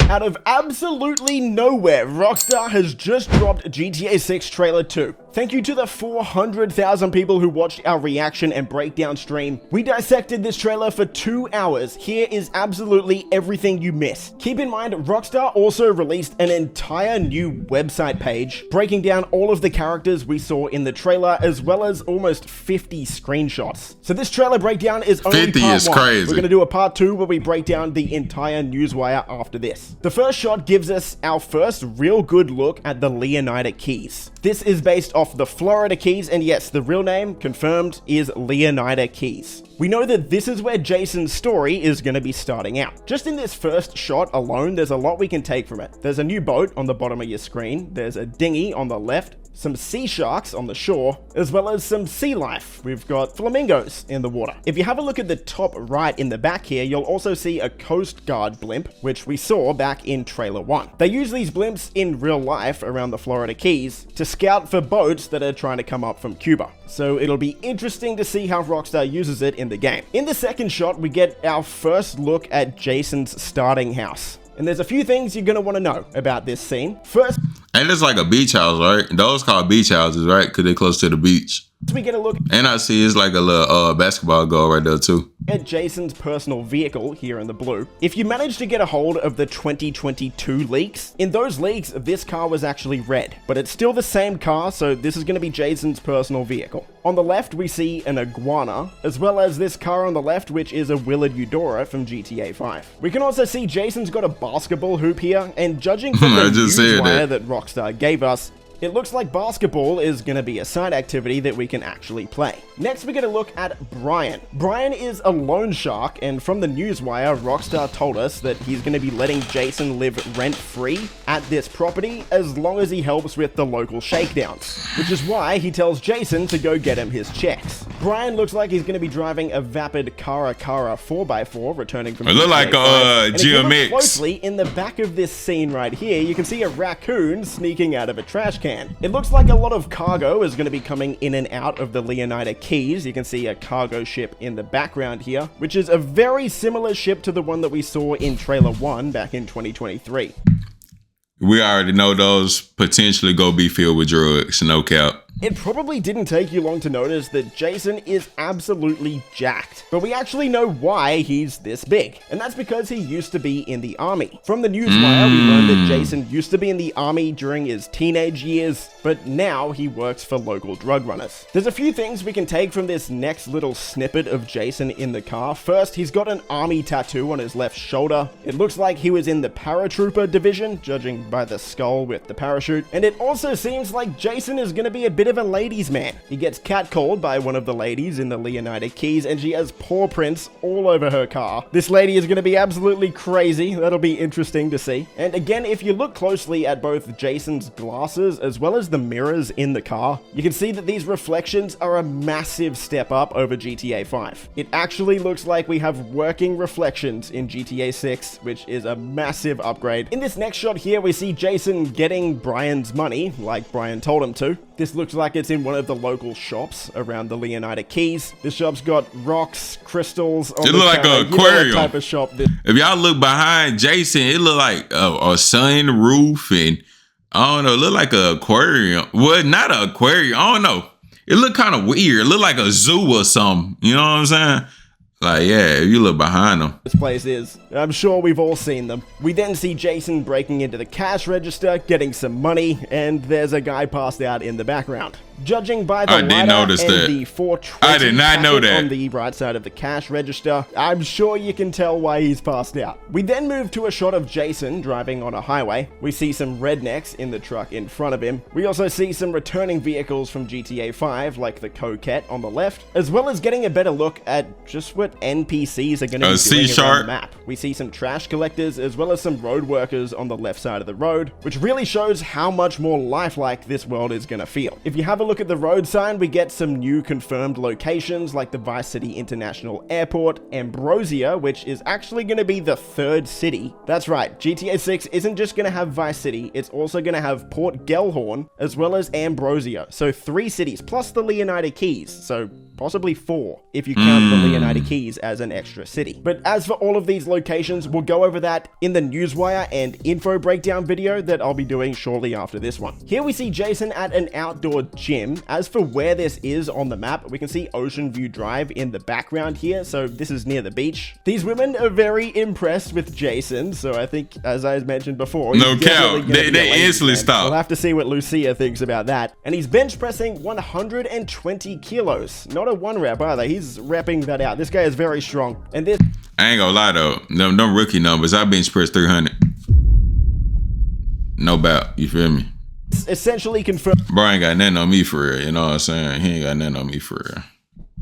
Out of absolutely nowhere, Rockstar has just dropped GTA 6 Trailer 2. Thank you to the 400,000 people who watched our reaction and breakdown stream. We dissected this trailer for 2 hours. Here is absolutely everything you missed. Keep in mind, Rockstar also released an entire new website page breaking down all of the characters we saw in the trailer, as well as almost 50 screenshots. So this trailer breakdown is only 50 part is 1. crazy. We're going to do a part 2 where we break down the entire newswire after this. The first shot gives us our first real good look at the Leonida Keys. This is based off the Florida Keys, and yes, the real name, confirmed, is Leonida Keys. We know that this is where Jason's story is going to be starting out. Just in this first shot alone, there's a lot we can take from it. There's a new boat on the bottom of your screen, there's a dinghy on the left, some sea sharks on the shore, as well as some sea life. We've got flamingos in the water. If you have a look at the top right in the back here, you'll also see a Coast Guard blimp, which we saw back in Trailer 1. They use these blimps in real life around the Florida Keys to scout for boats that are trying to come up from Cuba. So it'll be interesting to see how Rockstar uses it in the game. In the second shot, we get our first look at Jason's starting house. And there's a few things you're going to want to know about this scene. First, and it's like a beach house, right? Those called beach houses, right? Because they're close to the beach. we get a look And I see it's like a little basketball goal right there too. at Jason's personal vehicle here in the blue. If you manage to get a hold of the 2022 leaks, in those leaks, this car was actually red, but it's still the same car, so this is going to be Jason's personal vehicle. On the left, we see an iguana, as well as this car on the left, which is a Willard Eudora from GTA 5. We can also see Jason's got a basketball hoop here, and judging from the newswire that Rockstar gave us, it looks like basketball is going to be a side activity that we can actually play. Next, we get a look at Brian. Brian is a loan shark, and from the newswire, Rockstar told us that he's going to be letting Jason live rent-free at this property as long as he helps with the local shakedowns, which is why he tells Jason to go get him his checks. Brian looks like he's going to be driving a vapid Cara 4x4 returning from It look like a and if you look GMX. closely, in the back of this scene right here, you can see a raccoon sneaking out of a trash can. It looks like a lot of cargo is going to be coming in and out of the Leonida Keys. You can see a cargo ship in the background here, which is a very similar ship to the one that we saw in Trailer 1 back in 2023. We already know those potentially go be filled with drugs, no cap. It probably didn't take you long to notice that Jason is absolutely jacked, but we actually know why he's this big, and that's because he used to be in the army. From the newswire, we learned that Jason used to be in the army during his teenage years, but now he works for local drug runners. There's a few things we can take from this next little snippet of Jason in the car. First, he's got an army tattoo on his left shoulder. It looks like he was in the paratrooper division, judging by the skull with the parachute, and it also seems like Jason is going to be a bit of a ladies' man. He gets catcalled by one of the ladies in the Leonida Keys, and she has paw prints all over her car. This lady is going to be absolutely crazy. That'll be interesting to see. And again, if you look closely at both Jason's glasses as well as the mirrors in the car, you can see that these reflections are a massive step up over GTA 5. It actually looks like we have working reflections in GTA 6, which is a massive upgrade. In this next shot here, we see Jason getting Brian's money, like Brian told him to. This looks like it's in one of the local shops around the Leonida Keys. This shop's got rocks, crystals. It look like an aquarium. You know what type of shop this. If y'all look behind Jason, it look like a sun roof, and I don't know, it look like an aquarium. Well, not an aquarium. I don't know. It look kind of weird. It look like a zoo or something. You know what I'm saying? Like, yeah, if you look behind them. This place is. I'm sure we've all seen them. We then see Jason breaking into the cash register, getting some money, and there's a guy passed out in the background. Judging by the lighter and the 420 I did not know that. On the right side of the cash register, I'm sure you can tell why he's passed out. We then move to a shot of Jason driving on a highway. We see some rednecks in the truck in front of him. We also see some returning vehicles from GTA 5, like the Coquette on the left, as well as getting a better look at just what NPCs are going to be doing around the map. We see some trash collectors as well as some road workers on the left side of the road, which really shows how much more lifelike this world is going to feel. If you have a look at the road sign, we get some new confirmed locations like the Vice City International Airport, Ambrosia, which is actually going to be the third city. That's right, GTA 6 isn't just going to have Vice City, it's also going to have Port Gellhorn as well as Ambrosia. So 3 cities plus the Leonida Keys. So possibly 4 if you count the Leonida Keys as an extra city. But as for all of these locations, we'll go over that in the Newswire and info breakdown video that I'll be doing shortly after this one. Here we see Jason at an outdoor gym. As for where this is on the map, we can see Ocean View Drive in the background here, so this is near the beach. These women are very impressed with Jason, so I think, as I mentioned before, no cow, they instantly stop. We'll have to see what Lucia thinks about that. And he's bench pressing 120 kilos. Not a 1 rep either. He's repping that out. This guy is very strong. And this, I ain't gonna lie though, them rookie numbers, I bench press 300. No doubt, you feel me? essentially confirms Bro ain't got nothing on me for real, you know what I'm saying? He ain't got nothing on me for real.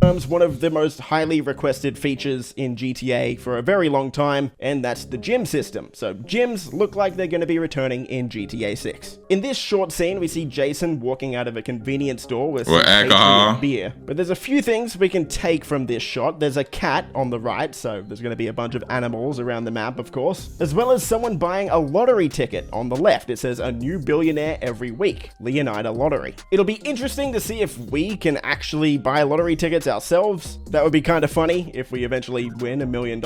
one of the most highly requested features in GTA for a very long time, and that's the gym system. So gyms look like they're going to be returning in GTA 6. In this short scene, we see Jason walking out of a convenience store with some alcohol, beer. But there's a few things we can take from this shot. There's a cat on the right, so there's going to be a bunch of animals around the map, of course, as well as someone buying a lottery ticket on the left. It says a new billionaire every week, Leonida Lottery. It'll be interesting to see if we can actually buy lottery tickets ourselves. That would be kind of funny if we eventually win $1 million.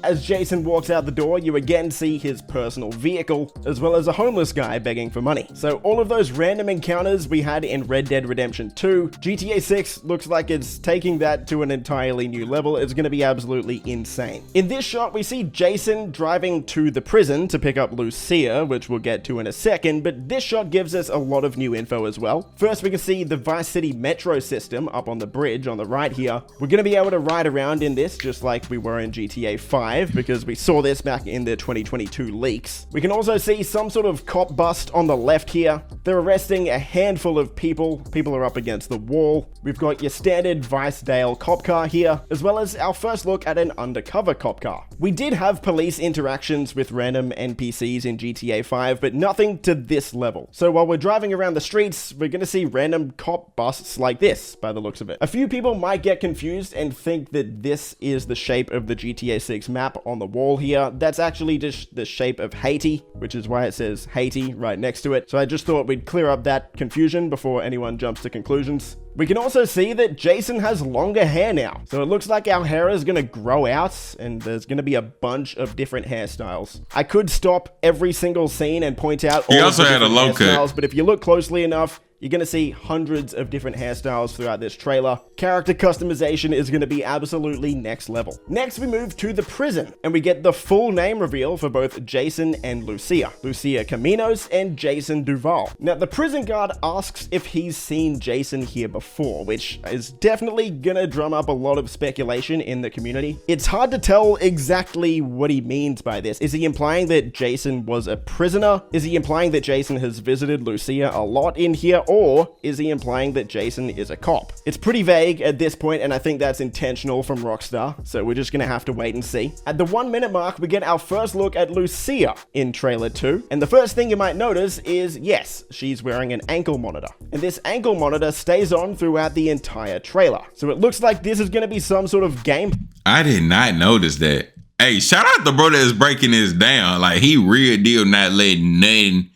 As Jason walks out the door, you again see his personal vehicle, as well as a homeless guy begging for money. So all of those random encounters we had in Red Dead Redemption 2, GTA 6 looks like it's taking that to an entirely new level. It's going to be absolutely insane. In this shot, we see Jason driving to the prison to pick up Lucia, which we'll get to in a second, but this shot gives us a lot of new info as well. First, we can see the Vice City metro system up on the bridge on the right here. We're going to be able to ride around in this just like we were in GTA 5 because we saw this back in the 2022 leaks. We can also see some sort of cop bust on the left here. They're arresting a handful of people. People are up against the wall. We've got your standard Vice-Dale cop car here, as well as our first look at an undercover cop car. We did have police interactions with random NPCs in GTA 5, but nothing to this level. So while we're driving around the streets, we're going to see random cop busts like this, by the looks of it. A few people might get confused and think that this is the shape of the GTA 6 map on the wall here. That's actually just the shape of Haiti, which is why it says Haiti right next to it. So I just thought we'd clear up that confusion before anyone jumps to conclusions. We can also see that Jason has longer hair now. So it looks like our hair is going to grow out and there's going to be a bunch of different hairstyles. I could stop every single scene and point out all of the different hairstyles, but if you look closely enough, you're going to see hundreds of different hairstyles throughout this trailer. Character customization is going to be absolutely next level. Next, we move to the prison, and we get the full name reveal for both Jason and Lucia. Lucia Caminos and Jason Duval. Now, the prison guard asks if he's seen Jason here before, which is definitely going to drum up a lot of speculation in the community. It's hard to tell exactly what he means by this. Is he implying that Jason was a prisoner? Is he implying that Jason has visited Lucia a lot in here? Or is he implying that Jason is a cop? It's pretty vague at this point, and I think that's intentional from Rockstar, so we're just gonna have to wait and see. At the 1 minute mark, we get our first look at Lucia in trailer 2, and the first thing you might notice is, yes, she's wearing an ankle monitor. And this ankle monitor stays on throughout the entire trailer. So it looks like this is gonna be some sort of game. I did not notice that. Hey, shout out the bro that's breaking this down. Like, he real deal not letting nothing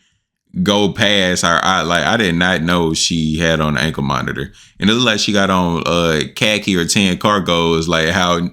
go past her eye. Like, I did not know she had on an ankle monitor, and it looked like she got on khaki or tan cargos, like how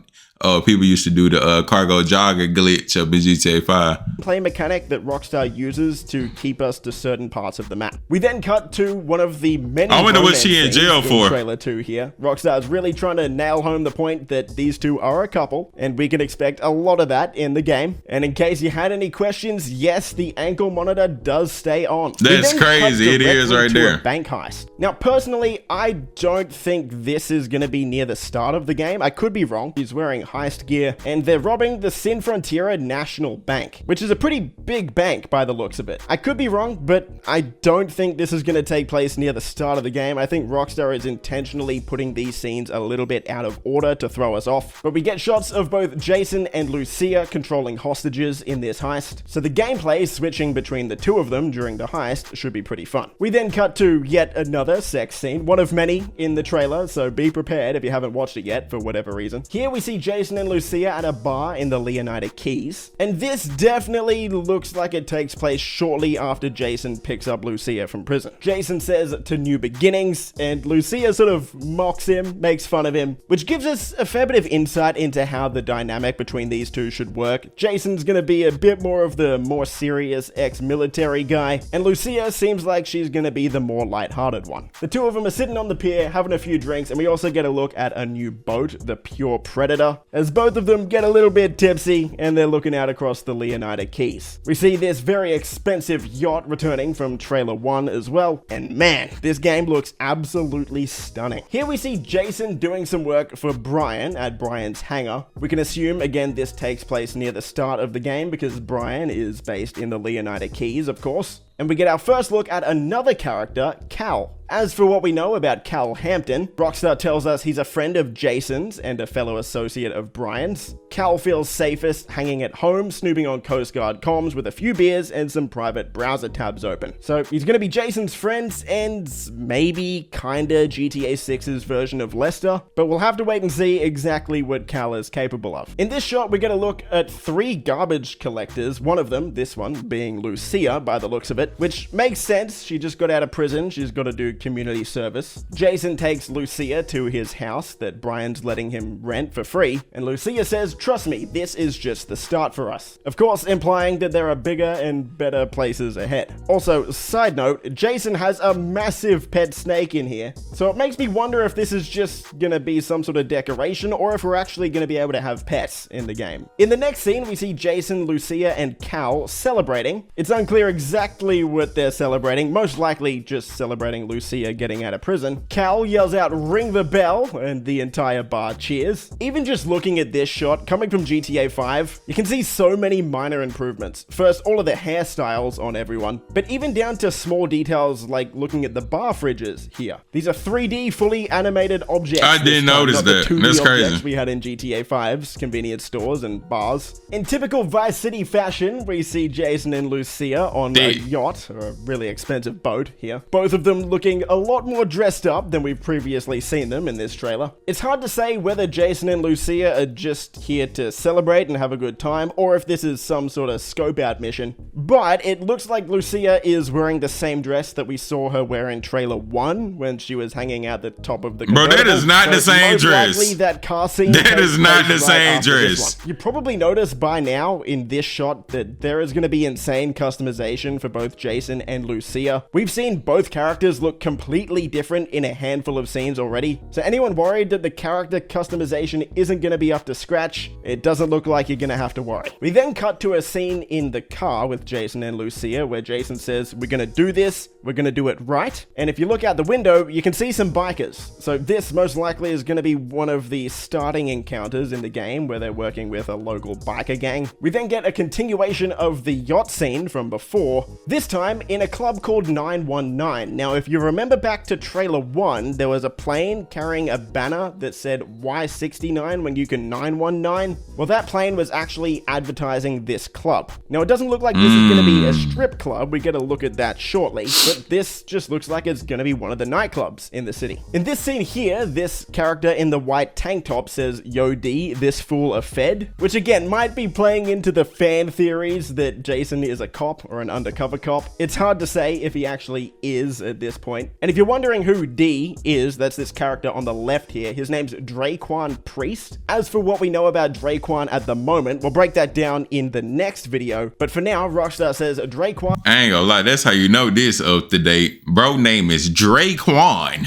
people used to do the cargo jogger glitch up in GTA 5. Play mechanic that Rockstar uses to keep us to certain parts of the map. We then cut to one of the many I wonder what she in jail for. Trailer 2 here. Rockstar is really trying to nail home the point that these two are a couple, and we can expect a lot of that in the game. And in case you had any questions, yes, the ankle monitor does stay on. That's crazy. It is right there. A bank heist. Now, personally, I don't think this is going to be near the start of the game. I could be wrong. He's wearing heist gear, and they're robbing the Sin Frontiera National Bank, which is a pretty big bank by the looks of it. I could be wrong, but I don't think this is going to take place near the start of the game. I think Rockstar is intentionally putting these scenes a little bit out of order to throw us off. But we get shots of both Jason and Lucia controlling hostages in this heist, so the gameplay switching between the two of them during the heist should be pretty fun. We then cut to yet another sex scene, one of many in the trailer, so be prepared if you haven't watched it yet for whatever reason. Here we see Jason and Lucia at a bar in the Leonida Keys, and this definitely looks like it takes place shortly after Jason picks up Lucia from prison. Jason says to new beginnings, and Lucia sort of mocks him, makes fun of him, which gives us a fair bit of insight into how the dynamic between these two should work. Jason's gonna be a bit more of the more serious ex-military guy, and Lucia seems like she's gonna be the more lighthearted one. The two of them are sitting on the pier having a few drinks, and we also get a look at a new boat, the Pure Predator, as both of them get a little bit tipsy and they're looking out across the Leonida Keys. We see this very expensive yacht returning from trailer 1 as well, and man, this game looks absolutely stunning. Here we see Jason doing some work for Brian at Brian's hangar. We can assume again this takes place near the start of the game because Brian is based in the Leonida Keys, of course. And we get our first look at another character, Cal. As for what we know about Cal Hampton, Rockstar tells us he's a friend of Jason's and a fellow associate of Brian's. Cal feels safest hanging at home, snooping on Coast Guard comms with a few beers and some private browser tabs open. So he's gonna be Jason's friend and maybe kinda GTA 6's version of Lester, but we'll have to wait and see exactly what Cal is capable of. In this shot, we get a look at 3 garbage collectors, one of them, this one, being Lucia by the looks of it, which makes sense. She just got out of prison, she's got to do community service. Jason takes Lucia to his house that Brian's letting him rent for free, and Lucia says, "Trust me, this is just the start for us." Of course, implying that there are bigger and better places ahead. Also, side note, Jason has a massive pet snake in here, so it makes me wonder if this is just gonna be some sort of decoration or if we're actually gonna be able to have pets in the game. In the next scene, we see Jason, Lucia, and Cal celebrating. It's unclear exactly what they're celebrating, most likely just celebrating Lucia getting out of prison. Cal yells out, "Ring the bell," and the entire bar cheers. Even just looking at this shot, coming from GTA 5, you can see so many minor improvements. First, all of the hairstyles on everyone, but even down to small details like looking at the bar fridges here. These are 3D fully animated objects. I didn't notice that. That's crazy. We had in GTA 5's convenience stores and bars. In typical Vice City fashion, we see Jason and Lucia on a yacht, or a really expensive boat here. Both of them looking a lot more dressed up than we've previously seen them in this trailer. It's hard to say whether Jason and Lucia are just here to celebrate and have a good time, or if this is some sort of scope out mission. But it looks like Lucia is wearing the same dress that we saw her wear in trailer 1 when she was hanging out the top of the convertible. Bro, that is not the same dress. Likely that car scene that is not the same dress. You probably noticed by now in this shot that there is going to be insane customization for both Jason and Lucia. We've seen both characters look completely different in a handful of scenes already. So anyone worried that the character customization isn't going to be up to scratch, it doesn't look like you're going to have to worry. We then cut to a scene in the car with Jason and Lucia where Jason says, "We're going to do this, we're going to do it right." And if you look out the window, you can see some bikers. So this most likely is going to be one of the starting encounters in the game where they're working with a local biker gang. We then get a continuation of the yacht scene from before, this time in a club called 919. Now, if you remember back to trailer 1, there was a plane carrying a banner that said Y69 when you can 919. Well, that plane was actually advertising this club. Now, it doesn't look like this is going to be a strip club. We get a look at that shortly, but this just looks like it's going to be one of the nightclubs in the city. In this scene here, this character in the white tank top says, "Yo D, this fool a Fed," which again might be playing into the fan theories that Jason is a cop or an undercover cop. It's hard to say if he actually is at this point. And if you're wondering who D is, that's this character on the left here. His name's Draquan Priest. As for what we know about Draquan at the moment, we'll break that down in the next video. But for now, Rockstar says Draquan... I ain't gonna lie, that's how you know this up to date. Bro name is Draquan.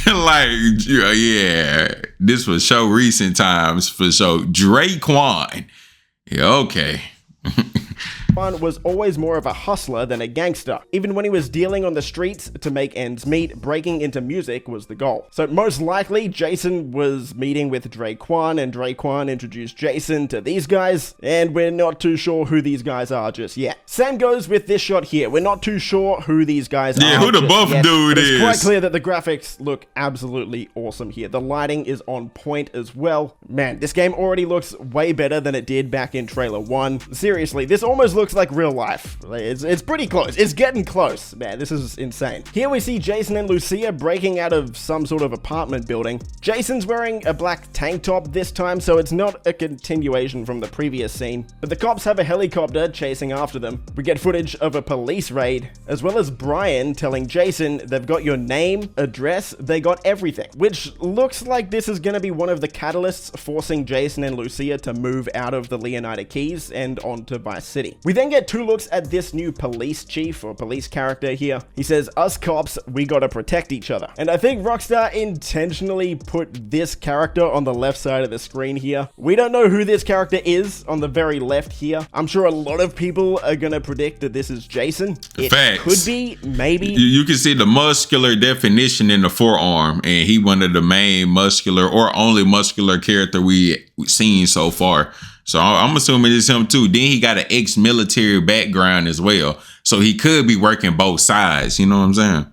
Like, yeah, this was show recent times for sure. Draquan. Yeah, okay. Quan was always more of a hustler than a gangster. Even when he was dealing on the streets to make ends meet, breaking into music was the goal. So most likely, Jason was meeting with Draquan, and Draquan introduced Jason to these guys, and we're not too sure who these guys are just yet. Same goes with this shot here. We're not too sure who these guys are. Yeah, who the buff dude is. It's quite clear that the graphics look absolutely awesome here. The lighting is on point as well. Man, this game already looks way better than it did back in trailer 1. Seriously, this almost looks like real life. It's pretty close. It's getting close. Man, this is insane. Here we see Jason and Lucia breaking out of some sort of apartment building. Jason's wearing a black tank top this time, so it's not a continuation from the previous scene. But the cops have a helicopter chasing after them. We get footage of a police raid, as well as Brian telling Jason they've got your name, address, they got everything. Which looks like this is going to be one of the catalysts forcing Jason and Lucia to move out of the Leonida Keys and onto Vice City. We then get 2 looks at this new police chief or police character here. He says, "Us cops, we gotta protect each other." And I think Rockstar intentionally put this character on the left side of the screen here. We don't know who this character is on the very left here. I'm sure a lot of people are gonna predict that this is Jason. It Facts. could be, maybe. You can see the muscular definition in the forearm, and he one of the main muscular or only muscular character we've seen so far. So I'm assuming it's him too. Then he got an ex-military background as well. So he could be working both sides. You know what I'm saying?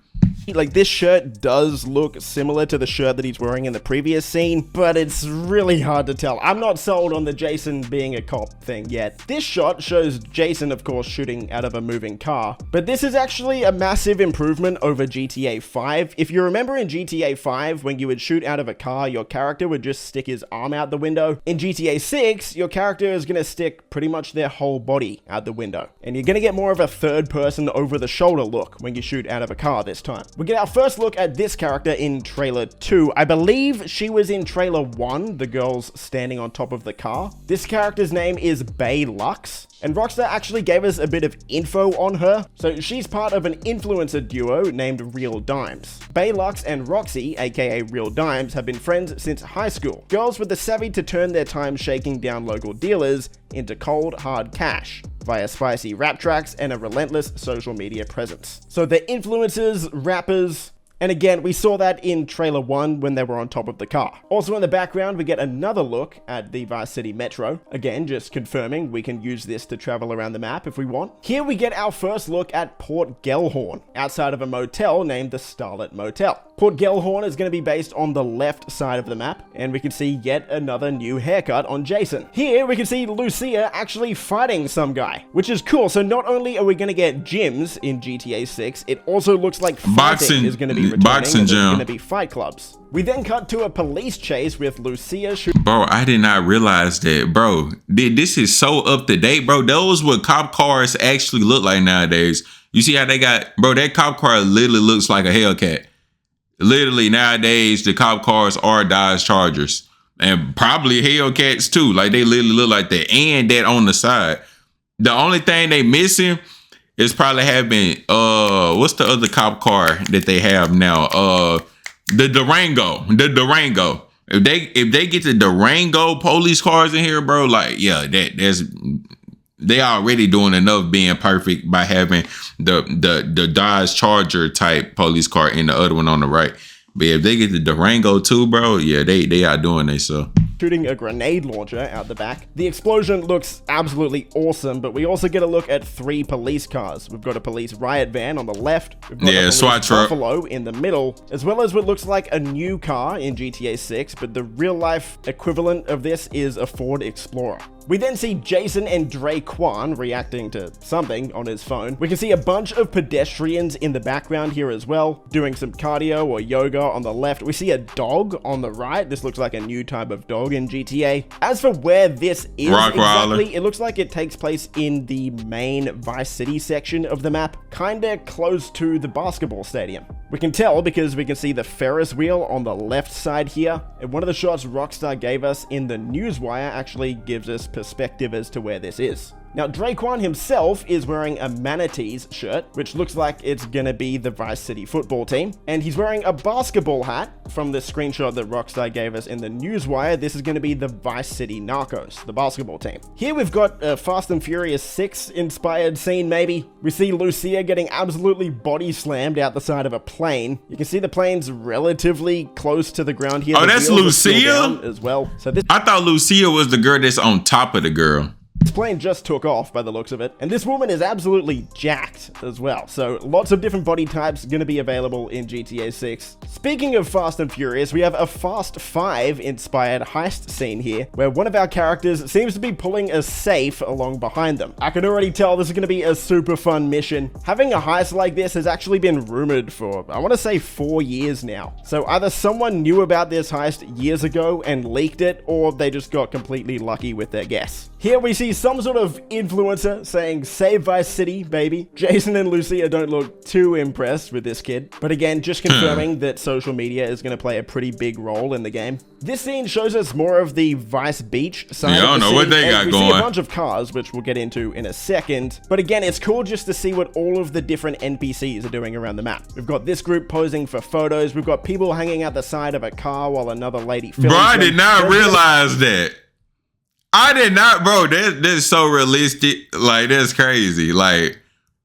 Like, this shirt does look similar to the shirt that he's wearing in the previous scene, but it's really hard to tell. I'm not sold on the Jason being a cop thing yet. This shot shows Jason, of course, shooting out of a moving car, but this is actually a massive improvement over GTA 5. If you remember in GTA 5, when you would shoot out of a car, your character would just stick his arm out the window. In GTA 6, your character is going to stick pretty much their whole body out the window, and you're going to get more of a third-person over-the-shoulder look when you shoot out of a car this time. We get our first look at this character in trailer 2. I believe she was in trailer 1, the girls standing on top of the car. This character's name is Bay Lux, and Rockstar actually gave us a bit of info on her. So she's part of an influencer duo named Real Dimes. Bay Lux and Roxy, aka Real Dimes, have been friends since high school. Girls with the savvy to turn their time shaking down local dealers into cold, hard cash via spicy rap tracks and a relentless social media presence. So they're influencers, rappers, and again, we saw that in trailer 1 when they were on top of the car. Also in the background, we get another look at the Vice City Metro. Again, just confirming we can use this to travel around the map if we want. Here we get our first look at Port Gellhorn, outside of a motel named the Starlet Motel. Port Gellhorn is going to be based on the left side of the map, and we can see yet another new haircut on Jason. Here, we can see Lucia actually fighting some guy, which is cool. So not only are we going to get gyms in GTA 6, it also looks like fighting is going to be returning, and there's going to be fight clubs. We then cut to a police chase with Lucia shooting. Bro, I did not realize that, bro. This is so up to date, bro. Those what cop cars actually look like nowadays. You see how they got, bro, that cop car literally looks like a Hellcat. Literally nowadays, the cop cars are Dodge Chargers. And probably Hellcats too. Like, they literally look like that. And that on the side. The only thing they missing is probably having, what's the other cop car that they have now? The Durango. The Durango. If they get the Durango police cars in here, bro, like, yeah, they already doing enough being perfect by having the Dodge Charger type police car and the other one on the right. But if they get the Durango too, bro, yeah, they are doing this. So shooting a grenade launcher out the back. The explosion looks absolutely awesome, but we also get a look at 3 police cars. We've got a police riot van on the left. We've got a police SWAT truck Buffalo in the middle, as well as what looks like a new car in GTA 6, but the real life equivalent of this is a Ford Explorer. We then see Jason and Draquan reacting to something on his phone. We can see a bunch of pedestrians in the background here as well, doing some cardio or yoga on the left. We see a dog on the right. This looks like a new type of dog in GTA. As for where this is exactly, it looks like it takes place in the main Vice City section of the map, kinda close to the basketball stadium. We can tell because we can see the Ferris wheel on the left side here, and one of the shots Rockstar gave us in the newswire actually gives us perspective as to where this is. Now, Draquan himself is wearing a Manatees shirt, which looks like it's gonna be the Vice City football team. And he's wearing a basketball hat. From the screenshot that Rockstar gave us in the newswire, this is gonna be the Vice City Narcos, the basketball team. Here we've got a Fast and Furious 6 inspired scene, maybe. We see Lucia getting absolutely body slammed out the side of a plane. You can see the plane's relatively close to the ground here. Oh, that's Lucia as well. So this, I thought Lucia was the girl that's on top of the girl. this plane just took off by the looks of it. And this woman is absolutely jacked as well. So lots of different body types going to be available in GTA 6. Speaking of Fast and Furious, we have a Fast 5 inspired heist scene here, where one of our characters seems to be pulling a safe along behind them. I can already tell this is going to be a super fun mission. Having a heist like this has actually been rumored for, I want to say, 4 years now. So either someone knew about this heist years ago and leaked it, or they just got completely lucky with their guess. Here we see some sort of influencer saying, "Save Vice City, baby." Jason and Lucia don't look too impressed with this kid. But again, just confirming that social media is going to play a pretty big role in the game. This scene shows us more of the Vice Beach side Yeah, I of don't the know scene, what they and got we see going. a bunch of cars, which we'll get into in a second. But again, it's cool just to see what all of the different NPCs are doing around the map. We've got this group posing for photos. We've got people hanging out the side of a car while another lady films Bro, I them. did not There's realize that. I did not, bro. That's so realistic. Like, that's crazy. Like,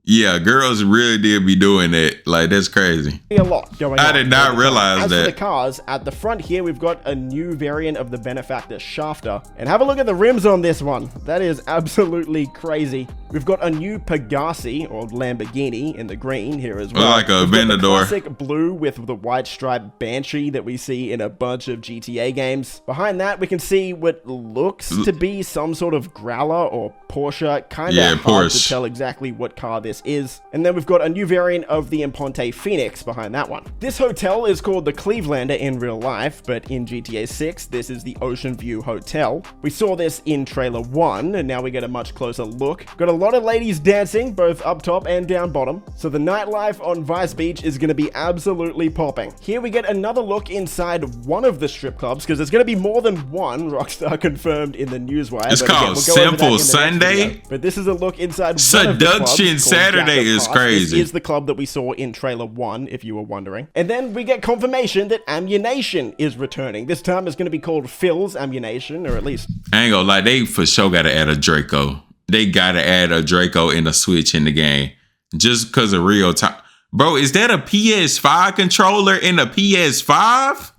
yeah, girls really did be doing that. Like, that's crazy. a lot going on. I did not realize As that. for the cars, at the front here, we've got a new variant of the Benefactor Shafter. And have a look at the rims on this one. That is absolutely crazy. We've got a new Pegasi, or Lamborghini, in the green here as well. Like a We've got the Aventador. classic blue with the white striped Banshee that we see in a bunch of GTA games. Behind that, we can see what looks to be some sort of Growler or Porsche. Kind of Yeah, hard to Porsche. tell exactly what car this is. And then we've got a new variant of the Imponte Phoenix behind that one. This hotel is called the Clevelander in real life, but in GTA 6, this is the Ocean View Hotel. We saw this in trailer 1, and now we get a much closer look. Got a lot of ladies dancing, both up top and down bottom. So the nightlife on Vice Beach is going to be absolutely popping. Here we get another look inside one of the strip clubs, because there's going to be more than one, Rockstar confirmed in the newswire. It's But again, called we'll go over that Simple in the next Sunday. video. But this is a look inside one of the clubs Seduction called Saturday Jack of is Hearts. crazy. This is the club that we saw in trailer 1, if you were wondering. And then we get confirmation that Ammunition is returning. This time it's going to be called Phil's Ammunition, or at least... I ain't gonna lie, they for sure gotta add a Draco. They gotta add a Draco and a Switch in the game. Just because of real time. Bro, is that a PS5 controller in a PS5?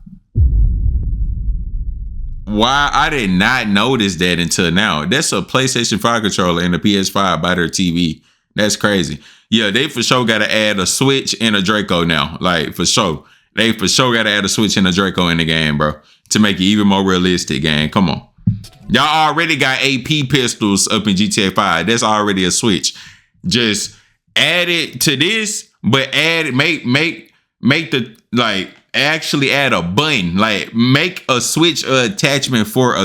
Why? I did not notice that until now. That's a PlayStation 5 controller and a PS5 by their TV. That's crazy. Yeah, they for sure gotta add a Switch and a Draco now. Like, for sure. They for sure gotta add a Switch and a Draco in the game, bro. To make it even more realistic, gang. Come on. Y'all already got AP pistols up in GTA 5. That's already a Switch. Just add it to this, but make the, like, actually add a button. Like, make a Switch attachment for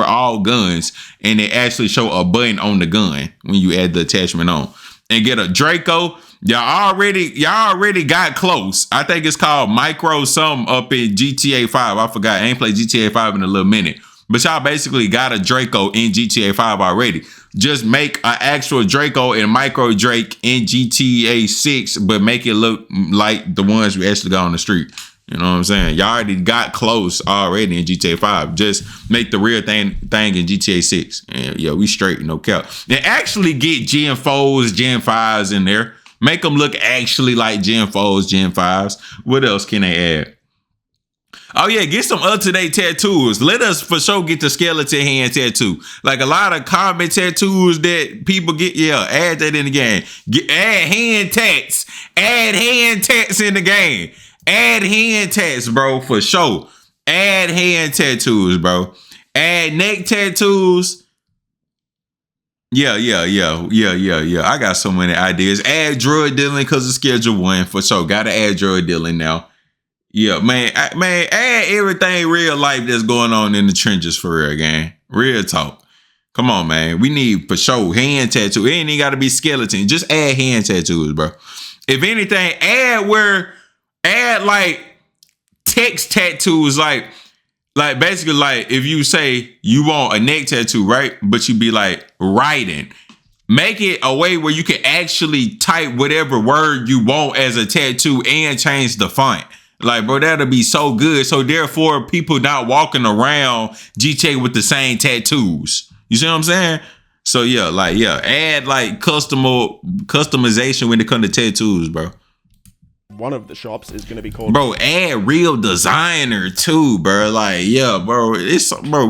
all guns, and it actually show a button on the gun when you add the attachment on. And get a Draco. Y'all already got close. I think it's called Micro something up in GTA 5. I forgot. I ain't played GTA 5 in a little minute. But y'all basically got a Draco in GTA 5 already. Just make an actual Draco and Micro Drake in GTA 6, but make it look like the ones we actually got on the street. You know what I'm saying? Y'all already got close already in GTA 5. Just make the real thing in GTA 6. And yeah, we straight, no cap. And actually get Gen 4s, Gen 5s in there. Make them look actually like Gen 4s, Gen 5s. What else can they add? Oh yeah, get some up-to-date tattoos. Let us for sure get the skeleton hand tattoo. Like a lot of common tattoos that people get. Yeah, add that in the game. Add hand tats. Add hand tats in the game. Add hand tats, bro, for sure. Add hand tattoos, bro. Add neck tattoos. Yeah. I got so many ideas. Add drug dealing because of Schedule 1 for sure. Gotta add drug dealing now. Yeah, man, add everything real life that's going on in the trenches for real, gang. Real talk. Come on, man. We need for sure hand tattoo. It ain't even got to be skeleton. Just add hand tattoos, bro. If anything, add like text tattoos, like basically like if you say you want a neck tattoo, right? But you be like writing, make it a way where you can actually type whatever word you want as a tattoo and change the font. Like, bro, that'll be so good. So therefore, people not walking around GTA with the same tattoos. You see what I'm saying? So yeah, add like customization when it comes to tattoos, bro. One of the shops is going to be called, bro, add real designer too, bro. Like, yeah, bro,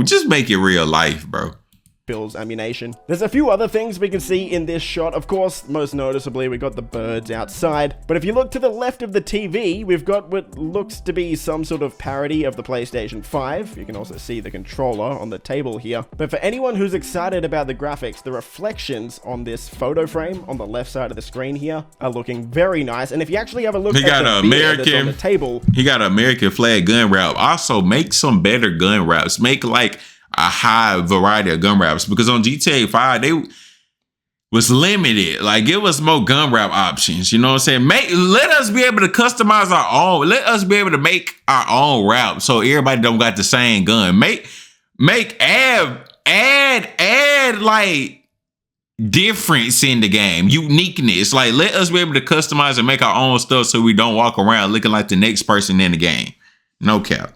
just make it real life, bro. Bill's Ammunition. There's a few other things we can see in this shot. Of course, most noticeably, we got the birds outside. But if you look to the left of the TV, we've got what looks to be some sort of parody of the PlayStation 5. You can also see the controller on the table here. But for anyone who's excited about the graphics, the reflections on this photo frame on the left side of the screen here are looking very nice. And if you actually have a look at the beer that's on the table, he got an American flag gun wrap. Also, make some better gun wraps. Make like a high variety of gun wraps, because on GTA 5 they was limited. Like, give us more gun wrap options. You know what I'm saying? Let us be able to customize our own. Let us be able to make our own wrap so everybody don't got the same gun. Add like difference in the game, uniqueness. Like, let us be able to customize and make our own stuff so we don't walk around looking like the next person in the game. No cap.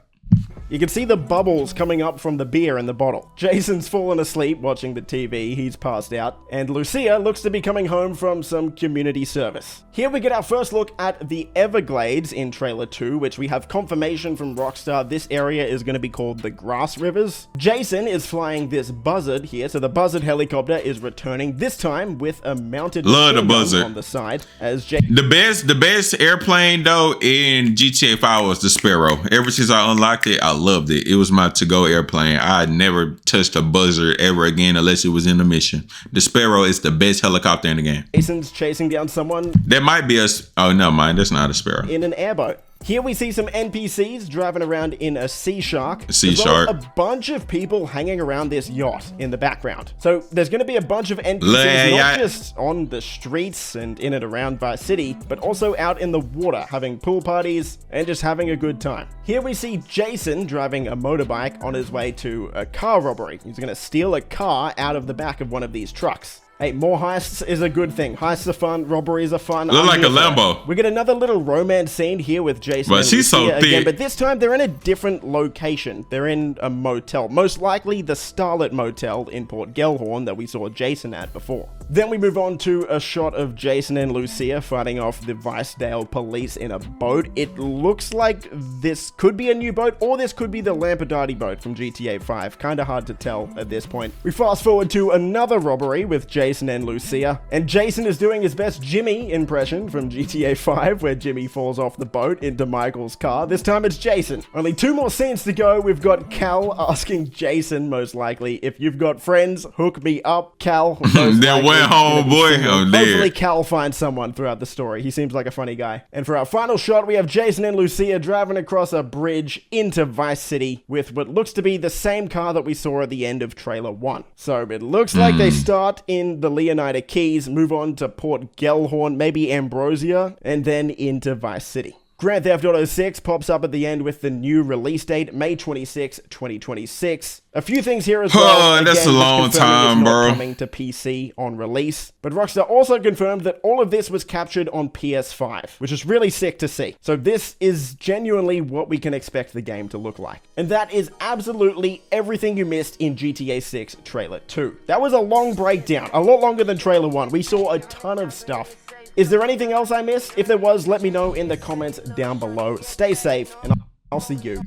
You can see the bubbles coming up from the beer in the bottle. Jason's fallen asleep watching the TV, he's passed out, and Lucia looks to be coming home from some community service. Here we get our first look at the Everglades in trailer 2, which we have confirmation from Rockstar this area is going to be called the Grass Rivers. Jason is flying this Buzzard here, so the Buzzard helicopter is returning, this time with a mounted Buzzard on the side. As the best airplane though in GTA 5 was the Sparrow. Ever since I unlocked it, I loved it. It was my to-go airplane. I never touched a Buzzard ever again unless it was in the mission. The Sparrow is the best helicopter in the game. Jason's chasing down someone. That might be oh, no, mind. That's not a Sparrow. In an airboat. Here we see some NPCs driving around in a Sea Shark. A bunch of people hanging around this yacht in the background. So there's going to be a bunch of NPCs, not just on the streets and in and around Vice City, but also out in the water, having pool parties and just having a good time. Here we see Jason driving a motorbike on his way to a car robbery. He's going to steal a car out of the back of one of these trucks. Hey, more heists is a good thing. Heists are fun, robberies are fun. Look like a Lambo. We get another little romance scene here with Jason and she's so thick. again, but this time they're in a different location. They're in a motel, most likely the Starlet Motel in Port Gellhorn that we saw Jason at before. Then we move on to a shot of Jason and Lucia fighting off the Vicedale police in a boat. It looks like this could be a new boat, or this could be the Lampadati boat from GTA 5. Kinda hard to tell at this point. We fast forward to another robbery with Jason and Lucia, and Jason is doing his best Jimmy impression from GTA 5, where Jimmy falls off the boat into Michael's car. This time it's Jason. Only 2 more scenes to go. We've got Cal asking Jason, most likely, if you've got friends, hook me up. Cal, then went home, boy. Hopefully Cal finds someone throughout the story. He seems like a funny guy. And for our final shot, we have Jason and Lucia driving across a bridge into Vice City with what looks to be the same car that we saw at the end of trailer 1. So it looks like they start in the Leonida Keys, move on to Port Gellhorn, maybe Ambrosia, and then into Vice City. Grand Theft Auto 6 pops up at the end with the new release date, May 26, 2026. A few things here as well. Again, that's a long time, bro. Coming to PC on release. But Rockstar also confirmed that all of this was captured on PS5, which is really sick to see. So this is genuinely what we can expect the game to look like. And that is absolutely everything you missed in GTA 6 Trailer 2. That was a long breakdown, a lot longer than Trailer 1. We saw a ton of stuff. Is there anything else I missed? If there was, let me know in the comments down below. Stay safe, and I'll see you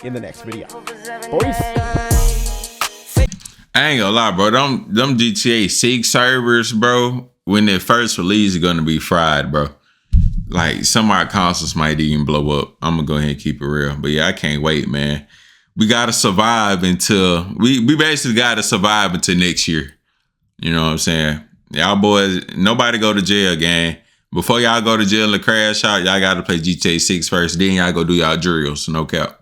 in the next video. Boys. I ain't gonna lie, bro. Them GTA 6 servers, bro, when they first release, are gonna be fried, bro. Like, some of our consoles might even blow up. I'm gonna go ahead and keep it real. But yeah, I can't wait, man. We gotta survive until we basically gotta survive until next year. You know what I'm saying? Y'all boys, nobody go to jail, gang. Before y'all go to jail and crash out, y'all got to play GTA 6 first. Then y'all go do y'all drills. No cap.